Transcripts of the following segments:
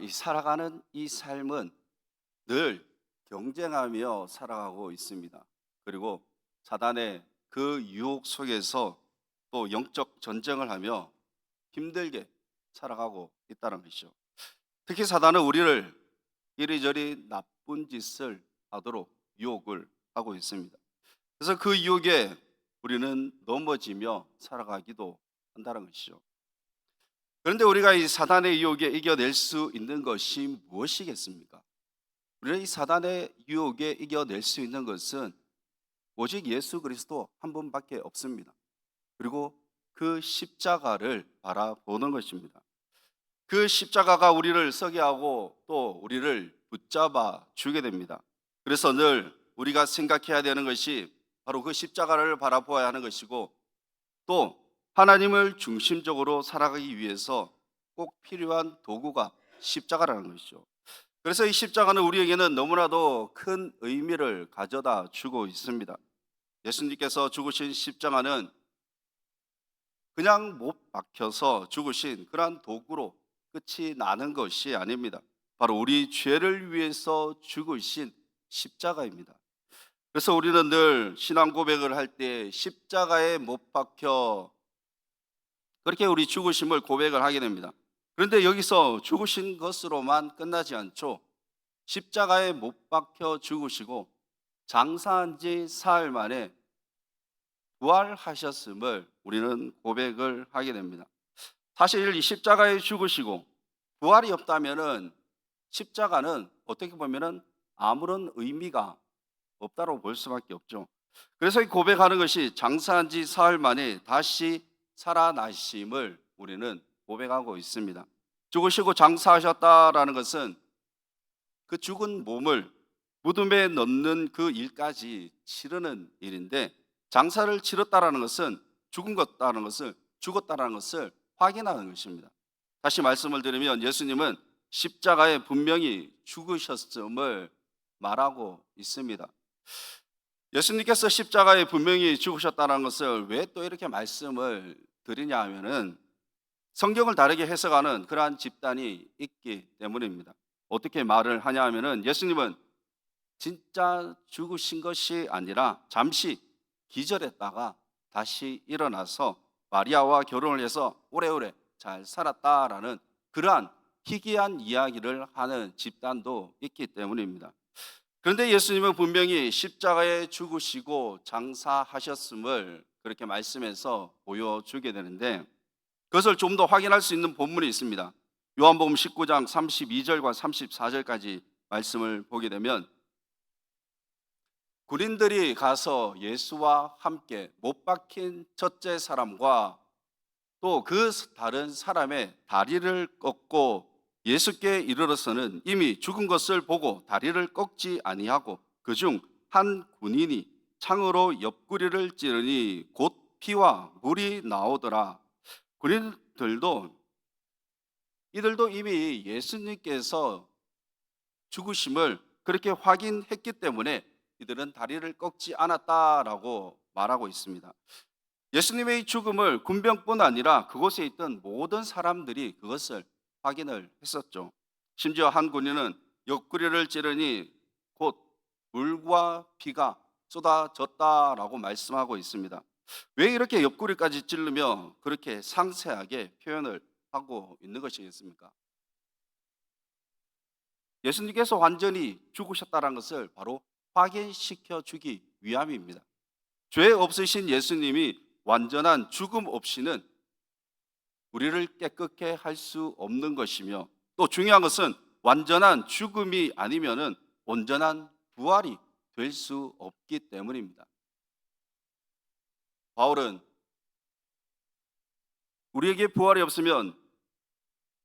이 살아가는 이 삶은 늘 경쟁하며 살아가고 있습니다. 그리고 사단의 그 유혹 속에서 또 영적 전쟁을 하며 힘들게 살아가고 있다는 것이죠. 특히 사단은 우리를 이리저리 나쁜 짓을 하도록 유혹을 하고 있습니다. 그래서 그 유혹에 우리는 넘어지며 살아가기도 한다는 것이죠. 그런데 우리가 이 사단의 유혹에 이겨낼 수 있는 것이 무엇이겠습니까? 우리가 이 사단의 유혹에 이겨낼 수 있는 것은 오직 예수 그리스도 한 분밖에 없습니다. 그리고 그 십자가를 바라보는 것입니다. 그 십자가가 우리를 서게 하고 또 우리를 붙잡아 주게 됩니다. 그래서 늘 우리가 생각해야 되는 것이 바로 그 십자가를 바라보아야 하는 것이고, 또 하나님을 중심적으로 살아가기 위해서 꼭 필요한 도구가 십자가라는 것이죠. 그래서 이 십자가는 우리에게는 너무나도 큰 의미를 가져다 주고 있습니다. 예수님께서 죽으신 십자가는 그냥 못 박혀서 죽으신 그러한 도구로 끝이 나는 것이 아닙니다. 바로 우리 죄를 위해서 죽으신 십자가입니다. 그래서 우리는 늘 신앙 고백을 할 때 십자가에 못 박혀 그렇게 우리 죽으심을 고백을 하게 됩니다. 그런데 여기서 죽으신 것으로만 끝나지 않죠. 십자가에 못 박혀 죽으시고 장사한 지 사흘 만에 부활하셨음을 우리는 고백을 하게 됩니다. 사실 이 십자가에 죽으시고 부활이 없다면은 십자가는 어떻게 보면은 아무런 의미가 없다고 볼 수밖에 없죠. 그래서 이 고백하는 것이 장사한 지 사흘 만에 다시 살아나심을 우리는 고백하고 있습니다. 죽으시고 장사하셨다라는 것은 그 죽은 몸을 무덤에 넣는 그 일까지 치르는 일인데, 장사를 치렀다라는 것은 죽었다라는 것을 확인하는 것입니다. 다시 말씀을 드리면 예수님은 십자가에 분명히 죽으셨음을 말하고 있습니다. 예수님께서 십자가에 분명히 죽으셨다는 것을 왜 또 이렇게 말씀을 드리냐 하면은 성경을 다르게 해석하는 그러한 집단이 있기 때문입니다. 어떻게 말을 하냐 하면은 예수님은 진짜 죽으신 것이 아니라 잠시 기절했다가 다시 일어나서 마리아와 결혼을 해서 오래오래 잘 살았다라는 그러한 희귀한 이야기를 하는 집단도 있기 때문입니다. 그런데 예수님은 분명히 십자가에 죽으시고 장사하셨음을 그렇게 말씀해서 보여주게 되는데, 그것을 좀 더 확인할 수 있는 본문이 있습니다. 요한복음 19장 32절과 34절까지 말씀을 보게 되면, 군인들이 가서 예수와 함께 못 박힌 첫째 사람과 또 그 다른 사람의 다리를 꺾고 예수께 이르러서는 이미 죽은 것을 보고 다리를 꺾지 아니하고, 그중 한 군인이 창으로 옆구리를 찌르니 곧 피와 물이 나오더라. 군인들도 이들도 이미 예수님께서 죽으심을 그렇게 확인했기 때문에 이들은 다리를 꺾지 않았다라고 말하고 있습니다. 예수님의 죽음을 군병뿐 아니라 그곳에 있던 모든 사람들이 그것을 확인을 했었죠. 심지어 한 군인은 옆구리를 찌르니 곧 물과 피가 쏟아졌다라고 말씀하고 있습니다. 왜 이렇게 옆구리까지 찌르며 그렇게 상세하게 표현을 하고 있는 것이겠습니까? 예수님께서 완전히 죽으셨다는 것을 바로 확인시켜 주기 위함입니다. 죄 없으신 예수님이 완전한 죽음 없이는 우리를 깨끗게 할 수 없는 것이며, 또 중요한 것은 완전한 죽음이 아니면은 온전한 부활이 될 수 없기 때문입니다. 바울은 우리에게 부활이 없으면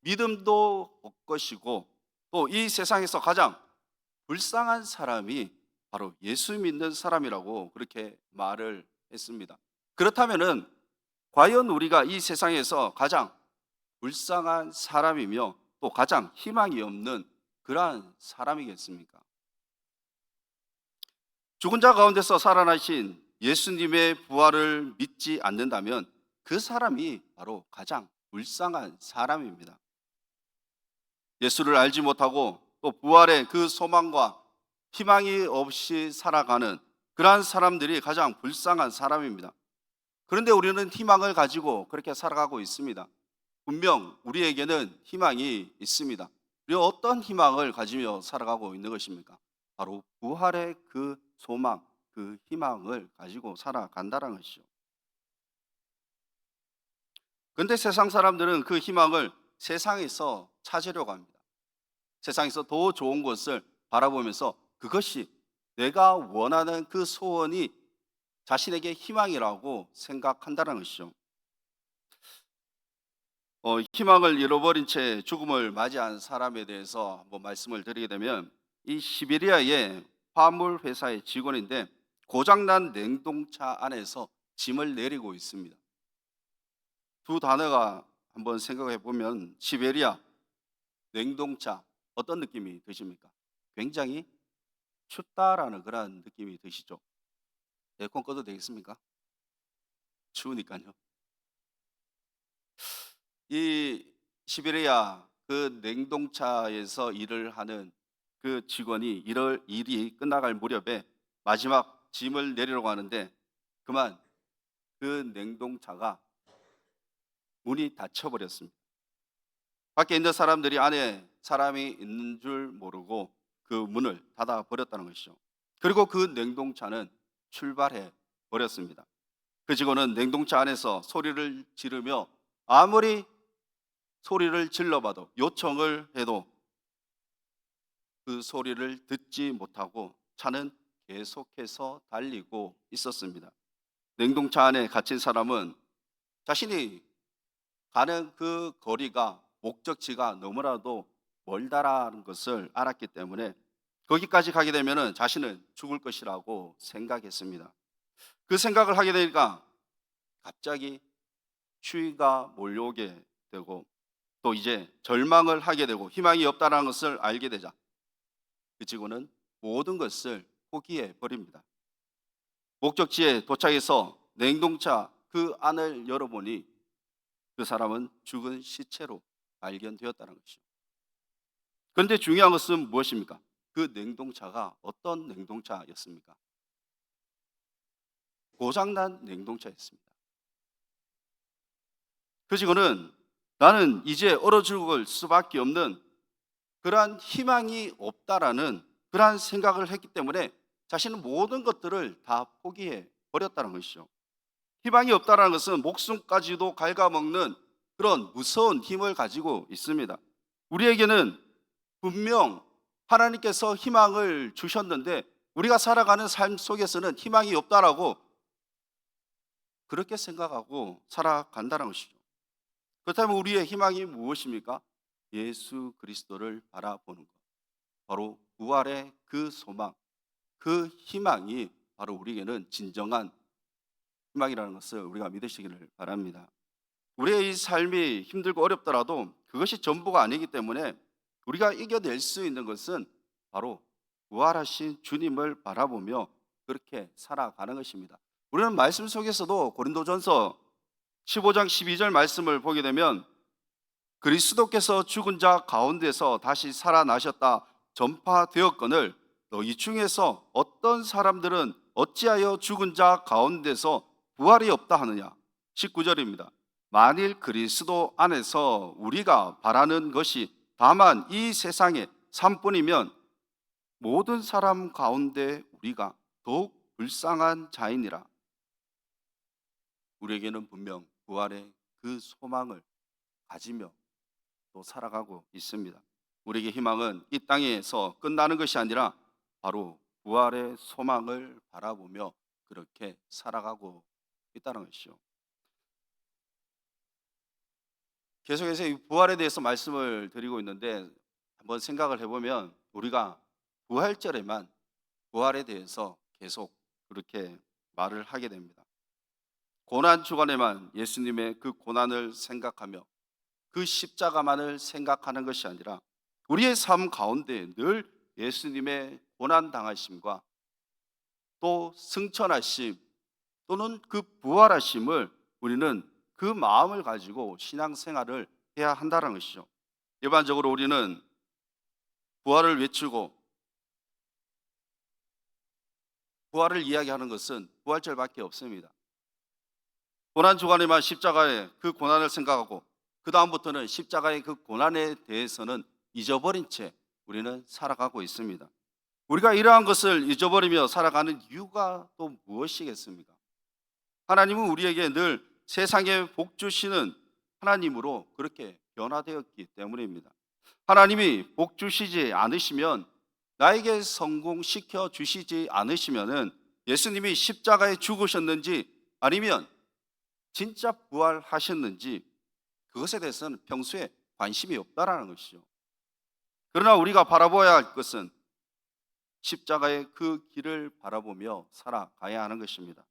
믿음도 없것이고 또 이 세상에서 가장 불쌍한 사람이 바로 예수 믿는 사람이라고 그렇게 말을 했습니다. 그렇다면은 과연 우리가 이 세상에서 가장 불쌍한 사람이며 또 가장 희망이 없는 그러한 사람이겠습니까? 죽은 자 가운데서 살아나신 예수님의 부활을 믿지 않는다면 그 사람이 바로 가장 불쌍한 사람입니다. 예수를 알지 못하고 또 부활의 그 소망과 희망이 없이 살아가는 그러한 사람들이 가장 불쌍한 사람입니다. 그런데 우리는 희망을 가지고 그렇게 살아가고 있습니다. 분명 우리에게는 희망이 있습니다. 우리가 어떤 희망을 가지며 살아가고 있는 것입니까? 바로 부활의 그 소망, 그 희망을 가지고 살아간다는 것이죠. 그런데 세상 사람들은 그 희망을 세상에서 찾으려고 합니다. 세상에서 더 좋은 것을 바라보면서 그것이 내가 원하는 그 소원이 자신에게 희망이라고 생각한다는 것이죠. 희망을 잃어버린 채 죽음을 맞이한 사람에 대해서 한번 말씀을 드리게 되면 이 시베리아의 화물 회사의 직원인데 고장난 냉동차 안에서 짐을 내리고 있습니다. 두 단어가 한번 생각해 보면 시베리아, 냉동차 어떤 느낌이 드십니까? 굉장히 춥다라는 그런 느낌이 드시죠? 에어컨 꺼도 되겠습니까? 추우니까요. 이 시베리아 그 냉동차에서 일을 하는 그 직원이 일이 끝나갈 무렵에 마지막 짐을 내리려고 하는데 그만 그 냉동차가 문이 닫혀 버렸습니다. 밖에 있는 사람들이 안에 사람이 있는 줄 모르고 그 문을 닫아 버렸다는 것이죠. 그리고 그 냉동차는 출발해 버렸습니다. 그 직원은 냉동차 안에서 소리를 지르며 아무리 소리를 질러봐도 요청을 해도 그 소리를 듣지 못하고 차는 계속해서 달리고 있었습니다. 냉동차 안에 갇힌 사람은 자신이 가는 그 거리가 목적지가 너무나도 멀다라는 것을 알았기 때문에 거기까지 가게 되면 자신은 죽을 것이라고 생각했습니다. 그 생각을 하게 되니까 갑자기 추위가 몰려오게 되고 또 이제 절망을 하게 되고 희망이 없다는 것을 알게 되자 그 직원은 모든 것을 포기해 버립니다. 목적지에 도착해서 냉동차 그 안을 열어보니 그 사람은 죽은 시체로 발견되었다는 것이죠. 그런데 중요한 것은 무엇입니까? 그 냉동차가 어떤 냉동차였습니까? 고장난 냉동차였습니다. 그 직원은 나는 이제 얼어 죽을 수밖에 없는 그러한 희망이 없다라는 그러한 생각을 했기 때문에 자신은 모든 것들을 다 포기해 버렸다는 것이죠. 희망이 없다라는 것은 목숨까지도 갉아먹는 그런 무서운 힘을 가지고 있습니다. 우리에게는 분명 하나님께서 희망을 주셨는데 우리가 살아가는 삶 속에서는 희망이 없다라고 그렇게 생각하고 살아간다는 것이죠. 그렇다면 우리의 희망이 무엇입니까? 예수 그리스도를 바라보는 것. 바로 부활의 그 소망, 그 희망이 바로 우리에게는 진정한 희망이라는 것을 우리가 믿으시기를 바랍니다. 우리의 이 삶이 힘들고 어렵더라도 그것이 전부가 아니기 때문에 우리가 이겨낼 수 있는 것은 바로 부활하신 주님을 바라보며 그렇게 살아가는 것입니다. 우리는 말씀 속에서도 고린도전서 15장 12절 말씀을 보게 되면 그리스도께서 죽은 자 가운데서 다시 살아나셨다 전파되었거늘 너희 중에서 어떤 사람들은 어찌하여 죽은 자 가운데서 부활이 없다 하느냐. 19절입니다. 만일 그리스도 안에서 우리가 바라는 것이 다만 이 세상의 삶뿐이면 모든 사람 가운데 우리가 더욱 불쌍한 자이니라. 우리에게는 분명 부활의 그 소망을 가지며 또 살아가고 있습니다. 우리에게 희망은 이 땅에서 끝나는 것이 아니라 바로 부활의 소망을 바라보며 그렇게 살아가고 있다는 것이죠. 계속해서 이 부활에 대해서 말씀을 드리고 있는데 한번 생각을 해보면 우리가 부활절에만 부활에 대해서 계속 그렇게 말을 하게 됩니다. 고난 주간에만 예수님의 그 고난을 생각하며 그 십자가만을 생각하는 것이 아니라 우리의 삶 가운데 늘 예수님의 고난 당하심과 또 승천하심 또는 그 부활하심을 우리는 그 마음을 가지고 신앙생활을 해야 한다는 것이죠. 일반적으로 우리는 부활을 외치고 부활을 이야기하는 것은 부활절밖에 없습니다. 고난 주간에만 십자가의 그 고난을 생각하고 그 다음부터는 십자가의 그 고난에 대해서는 잊어버린 채 우리는 살아가고 있습니다. 우리가 이러한 것을 잊어버리며 살아가는 이유가 또 무엇이겠습니까? 하나님은 우리에게 늘 세상에 복 주시는 하나님으로 그렇게 변화되었기 때문입니다. 하나님이 복 주시지 않으시면, 나에게 성공시켜 주시지 않으시면은 예수님이 십자가에 죽으셨는지 아니면 진짜 부활하셨는지 그것에 대해서는 평소에 관심이 없다라는 것이죠. 그러나 우리가 바라보아야 할 것은 십자가의 그 길을 바라보며 살아가야 하는 것입니다.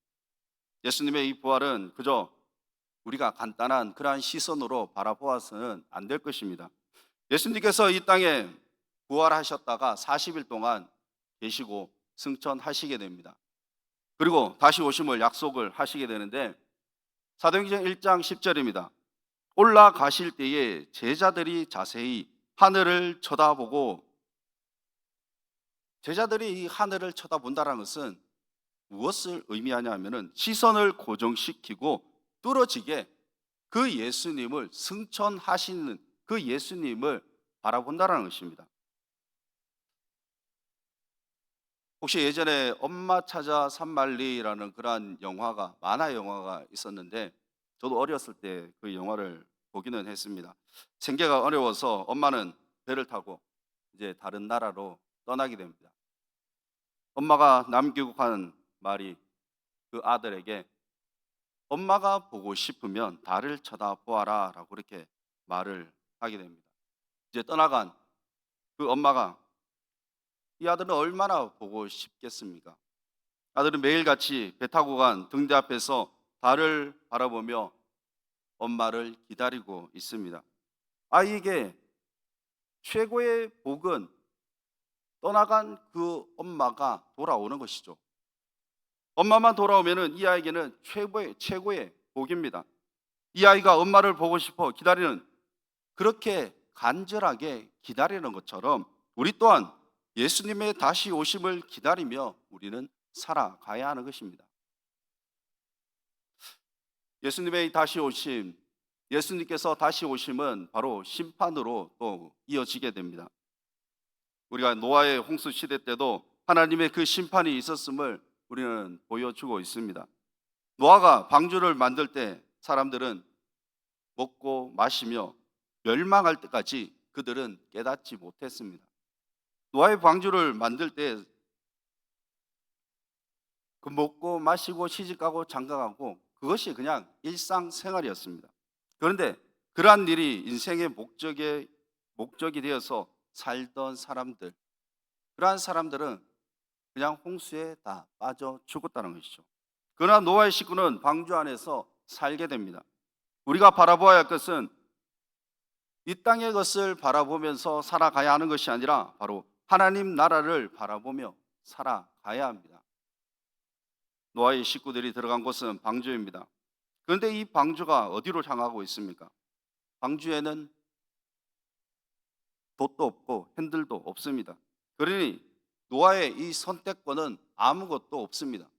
예수님의 이 부활은 그저 우리가 간단한 그러한 시선으로 바라보아서는 안 될 것입니다. 예수님께서 이 땅에 부활하셨다가 40일 동안 계시고 승천하시게 됩니다. 그리고 다시 오심을 약속을 하시게 되는데, 사도행전 1장 10절입니다. 올라가실 때에 제자들이 자세히 하늘을 쳐다보고, 제자들이 이 하늘을 쳐다본다는 것은 무엇을 의미하냐 하면은 시선을 고정시키고 뚫어지게 그 예수님을, 승천하시는 그 예수님을 바라본다는 것입니다. 혹시 예전에 엄마 찾아 산말리라는 그러한 영화가, 만화 영화가 있었는데, 저도 어렸을 때 그 영화를 보기는 했습니다. 생계가 어려워서 엄마는 배를 타고 이제 다른 나라로 떠나게 됩니다. 엄마가 남기고한 말이 그 아들에게, 엄마가 보고 싶으면 달을 쳐다보아라 라고 그렇게 말을 하게 됩니다. 이제 떠나간 그 엄마가, 이 아들은 얼마나 보고 싶겠습니까? 아들은 매일같이 배 타고 간 등대 앞에서 달을 바라보며 엄마를 기다리고 있습니다. 아이에게 최고의 복은 떠나간 그 엄마가 돌아오는 것이죠. 엄마만 돌아오면은 이 아이에게는 최고의 복입니다. 이 아이가 엄마를 보고 싶어 기다리는, 그렇게 간절하게 기다리는 것처럼 우리 또한 예수님의 다시 오심을 기다리며 우리는 살아가야 하는 것입니다. 예수님의 다시 오심, 예수님께서 다시 오심은 바로 심판으로 또 이어지게 됩니다. 우리가 노아의 홍수 시대 때도 하나님의 그 심판이 있었음을 우리는 보여주고 있습니다. 노아가 방주를 만들 때 사람들은 먹고 마시며 멸망할 때까지 그들은 깨닫지 못했습니다. 노아의 방주를 만들 때 그 먹고 마시고 시집가고 장가가고 그것이 그냥 일상생활이었습니다. 그런데 그러한 일이 인생의 목적이 되어서 살던 사람들, 그러한 사람들은 그냥 홍수에 다 빠져 죽었다는 것이죠. 그러나 노아의 식구는 방주 안에서 살게 됩니다. 우리가 바라보아야 할 것은 이 땅의 것을 바라보면서 살아가야 하는 것이 아니라 바로 하나님 나라를 바라보며 살아가야 합니다. 노아의 식구들이 들어간 곳은 방주입니다. 그런데 이 방주가 어디로 향하고 있습니까? 방주에는 돛도 없고 핸들도 없습니다. 그러니 노아의 이 선택권은 아무것도 없습니다.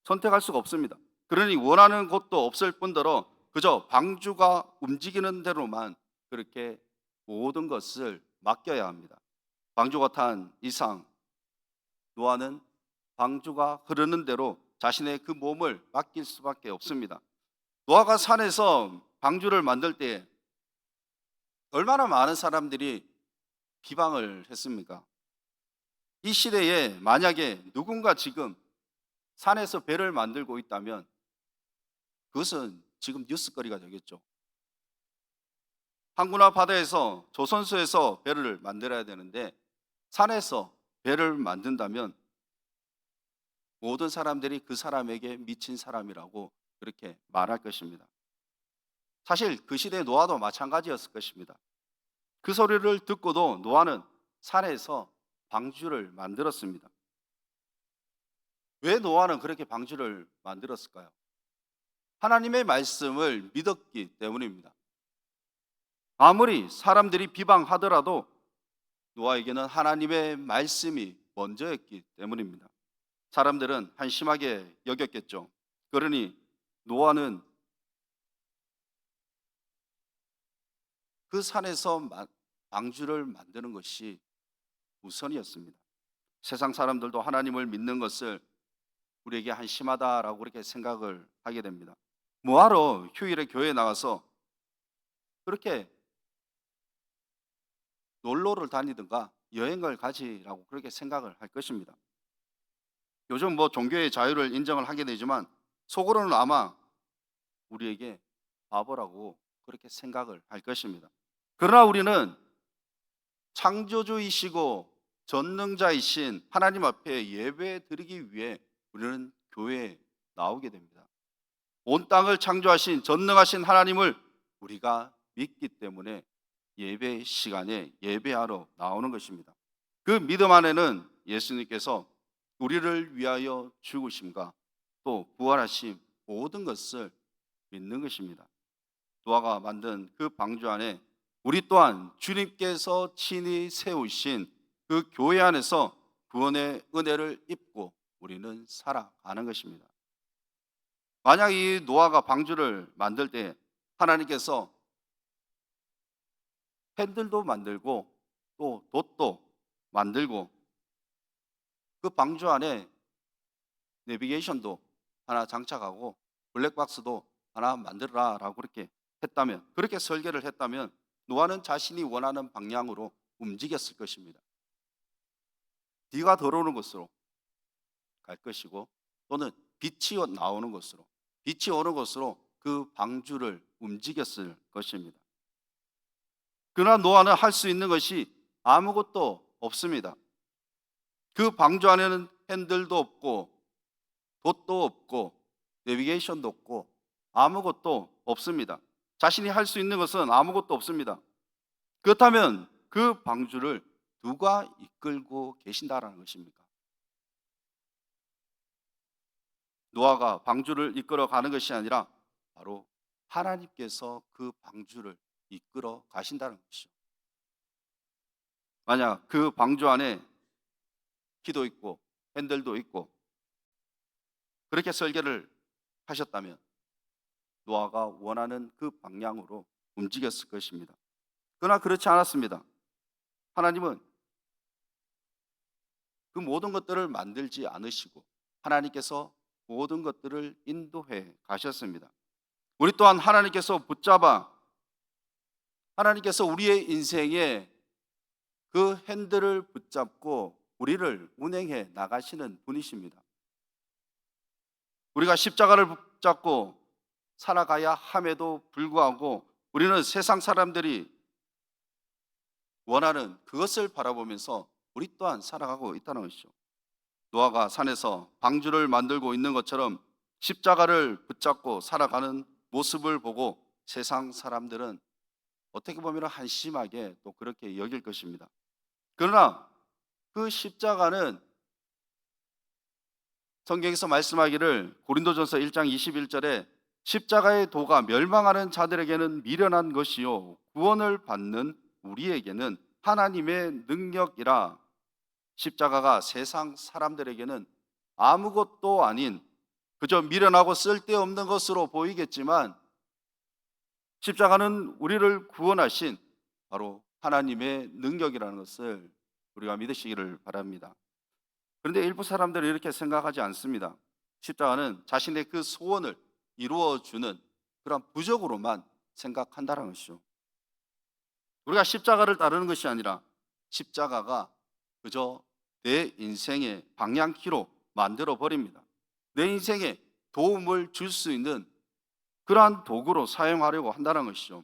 선택할 수가 없습니다. 그러니 원하는 곳도 없을 뿐더러 그저 방주가 움직이는 대로만 그렇게 모든 것을 맡겨야 합니다. 방주가 탄 이상 노아는 방주가 흐르는 대로 자신의 그 몸을 맡길 수밖에 없습니다. 노아가 산에서 방주를 만들 때 얼마나 많은 사람들이 비방을 했습니까? 이 시대에 만약에 누군가 지금 산에서 배를 만들고 있다면 그것은 지금 뉴스거리가 되겠죠. 항구나 바다에서 조선소에서 배를 만들어야 되는데 산에서 배를 만든다면 모든 사람들이 그 사람에게 미친 사람이라고 그렇게 말할 것입니다. 사실 그 시대의 노아도 마찬가지였을 것입니다. 그 소리를 듣고도 노아는 산에서 방주를 만들었습니다. 왜 노아는 그렇게 방주를 만들었을까요? 하나님의 말씀을 믿었기 때문입니다. 아무리 사람들이 비방하더라도 노아에게는 하나님의 말씀이 먼저였기 때문입니다. 사람들은 한심하게 여겼겠죠. 그러니 노아는 그 산에서 방주를 만드는 것이 우선이었습니다. 세상 사람들도 하나님을 믿는 것을 우리에게 한심하다라고 그렇게 생각을 하게 됩니다. 뭐하러 휴일에 교회에 나가서 그렇게 놀러를 다니든가 여행을 가지라고 그렇게 생각을 할 것입니다. 요즘 뭐 종교의 자유를 인정을 하게 되지만 속으로는 아마 우리에게 바보라고 그렇게 생각을 할 것입니다. 그러나 우리는 창조주이시고 전능자이신 하나님 앞에 예배 드리기 위해 우리는 교회에 나오게 됩니다. 온 땅을 창조하신 전능하신 하나님을 우리가 믿기 때문에 예배 시간에 예배하러 나오는 것입니다. 그 믿음 안에는 예수님께서 우리를 위하여 죽으심과 또 부활하심 모든 것을 믿는 것입니다. 노아가 만든 그 방주 안에 우리 또한 주님께서 친히 세우신 그 교회 안에서 구원의 은혜를 입고 우리는 살아가는 것입니다. 만약 이 노아가 방주를 만들 때 하나님께서 팬들도 만들고 또 돛도 만들고 그 방주 안에 내비게이션도 하나 장착하고 블랙박스도 하나 만들어라라고 그렇게 했다면, 그렇게 설계를 했다면 노아는 자신이 원하는 방향으로 움직였을 것입니다. 비가 들어오는 곳으로 갈 것이고 또는 빛이 나오는 곳으로, 빛이 오는 곳으로 그 방주를 움직였을 것입니다. 그러나 노아는 할 수 있는 것이 아무것도 없습니다. 그 방주 안에는 핸들도 없고 돛도 없고 내비게이션도 없고 아무것도 없습니다. 자신이 할 수 있는 것은 아무것도 없습니다. 그렇다면 그 방주를 누가 이끌고 계신다라는 것입니까? 노아가 방주를 이끌어 가는 것이 아니라 바로 하나님께서 그 방주를 이끌어 가신다는 것이죠. 만약 그 방주 안에 키도 있고 핸들도 있고 그렇게 설계를 하셨다면 노아가 원하는 그 방향으로 움직였을 것입니다. 그러나 그렇지 않았습니다. 하나님은 그 모든 것들을 만들지 않으시고 하나님께서 모든 것들을 인도해 가셨습니다. 우리 또한 하나님께서 붙잡아 하나님께서 우리의 인생에 그 핸들을 붙잡고 우리를 운행해 나가시는 분이십니다. 우리가 십자가를 붙잡고 살아가야 함에도 불구하고 우리는 세상 사람들이 원하는 그것을 바라보면서 우리 또한 살아가고 있다는 것이죠. 노아가 산에서 방주를 만들고 있는 것처럼 십자가를 붙잡고 살아가는 모습을 보고 세상 사람들은 어떻게 보면 한심하게 또 그렇게 여길 것입니다. 그러나 그 십자가는 성경에서 말씀하기를 고린도전서 1장 21절에 십자가의 도가 멸망하는 자들에게는 미련한 것이요 구원을 받는 우리에게는 하나님의 능력이라. 십자가가 세상 사람들에게는 아무것도 아닌 그저 미련하고 쓸데없는 것으로 보이겠지만 십자가는 우리를 구원하신 바로 하나님의 능력이라는 것을 우리가 믿으시기를 바랍니다. 그런데 일부 사람들은 이렇게 생각하지 않습니다. 십자가는 자신의 그 소원을 이루어주는 그런 부적으로만 생각한다는 것이죠. 우리가 십자가를 따르는 것이 아니라 십자가가 그저 내 인생의 방향키로 만들어 버립니다. 내 인생에 도움을 줄 수 있는 그러한 도구로 사용하려고 한다는 것이죠.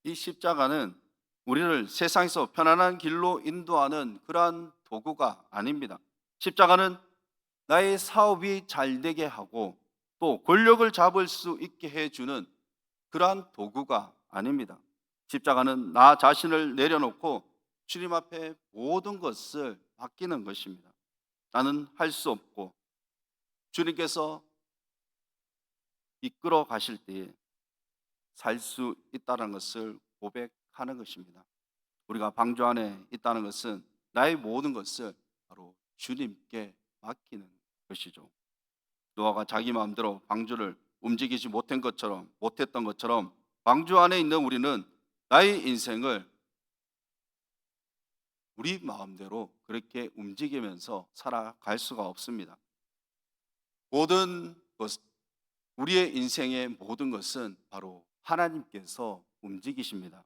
이 십자가는 우리를 세상에서 편안한 길로 인도하는 그러한 도구가 아닙니다. 십자가는 나의 사업이 잘 되게 하고 또 권력을 잡을 수 있게 해주는 그러한 도구가 아닙니다. 십자가는 나 자신을 내려놓고 주님 앞에 모든 것을 맡기는 것입니다. 나는 할 수 없고 주님께서 이끌어 가실 때에 살 수 있다는 것을 고백하는 것입니다. 우리가 방주 안에 있다는 것은 나의 모든 것을 바로 주님께 맡기는 것이죠. 노아가 자기 마음대로 방주를 움직이지 못했던 것처럼 방주 안에 있는 우리는 나의 인생을 우리 마음대로 그렇게 움직이면서 살아갈 수가 없습니다. 모든 것, 우리의 인생의 모든 것은 바로 하나님께서 움직이십니다.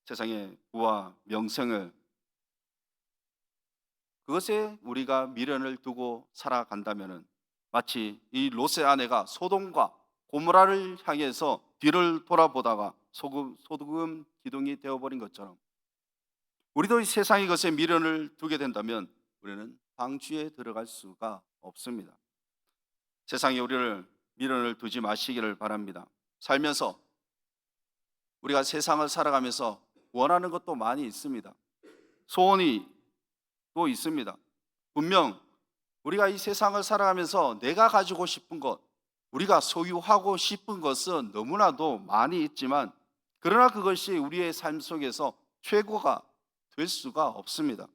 세상의 부와 명성을, 그것에 우리가 미련을 두고 살아간다면 마치 이 롯의 아내가 소돔과 고모라를 향해서 뒤를 돌아보다가 소금 기둥이 되어버린 것처럼, 우리도 이 세상의 것에 미련을 두게 된다면 우리는 방주에 들어갈 수가 없습니다. 세상에 우리를 미련을 두지 마시기를 바랍니다. 살면서 우리가 세상을 살아가면서 원하는 것도 많이 있습니다. 소원이 또 있습니다. 분명 우리가 이 세상을 살아가면서 내가 가지고 싶은 것, 우리가 소유하고 싶은 것은 너무나도 많이 있지만, 그러나 그것이 우리의 삶 속에서 최고가 될 수가 없습니다.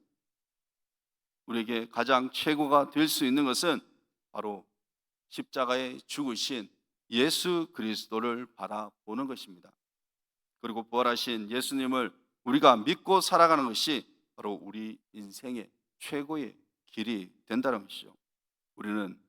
우리에게 가장 최고가 될 수 있는 것은 바로 십자가에 죽으신 예수 그리스도를 바라보는 것입니다. 그리고 부활하신 예수님을 우리가 믿고 살아가는 것이 바로 우리 인생의 최고의 길이 된다는 것이죠. 우리는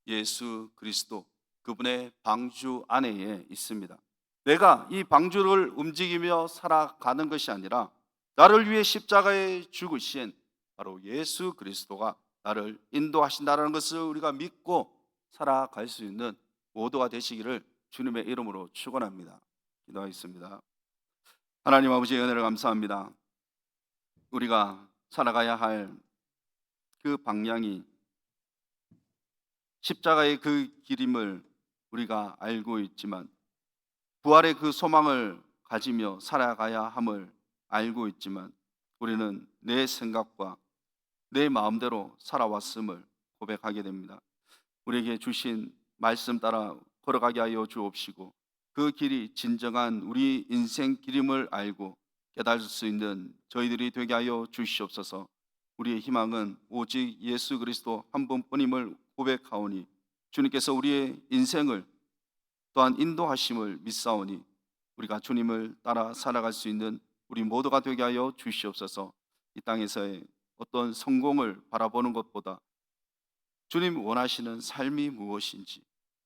예수 그리스도, 그분의 방주 안에 있습니다. 내가 이 방주를 움직이며 살아가는 것이 아니라 나를 위해 십자가에 죽으신 바로 예수 그리스도가 나를 인도하신다는 것을 우리가 믿고 살아갈 수 있는 모두가 되시기를 주님의 이름으로 축원합니다. 기도하겠습니다. 하나님 아버지의 은혜를 감사합니다. 우리가 살아가야 할 그 방향이 십자가의 그 길임을 우리가 알고 있지만, 부활의 그 소망을 가지며 살아가야 함을 알고 있지만, 우리는 내 생각과 내 마음대로 살아왔음을 고백하게 됩니다. 우리에게 주신 말씀 따라 걸어가게 하여 주옵시고, 그 길이 진정한 우리 인생 길임을 알고 깨달을 수 있는 저희들이 되게 하여 주시옵소서. 우리의 희망은 오직 예수 그리스도 한 분뿐임을 고백하오니, 주님께서 우리의 인생을 또한 인도하심을 믿사오니, 우리가 주님을 따라 살아갈 수 있는 우리 모두가 되게 하여 주시옵소서. 이 땅에서의 어떤 성공을 바라보는 것보다 주님 원하시는 삶이 무엇인지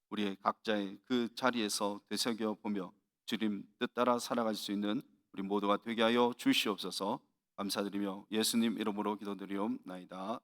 우리의 각자의 그 자리에서 되새겨 보며 주님 뜻 따라 살아갈 수 있는 우리 모두가 되게 하여 주시옵소서. 감사드리며 예수님 이름으로 기도드리옵나이다.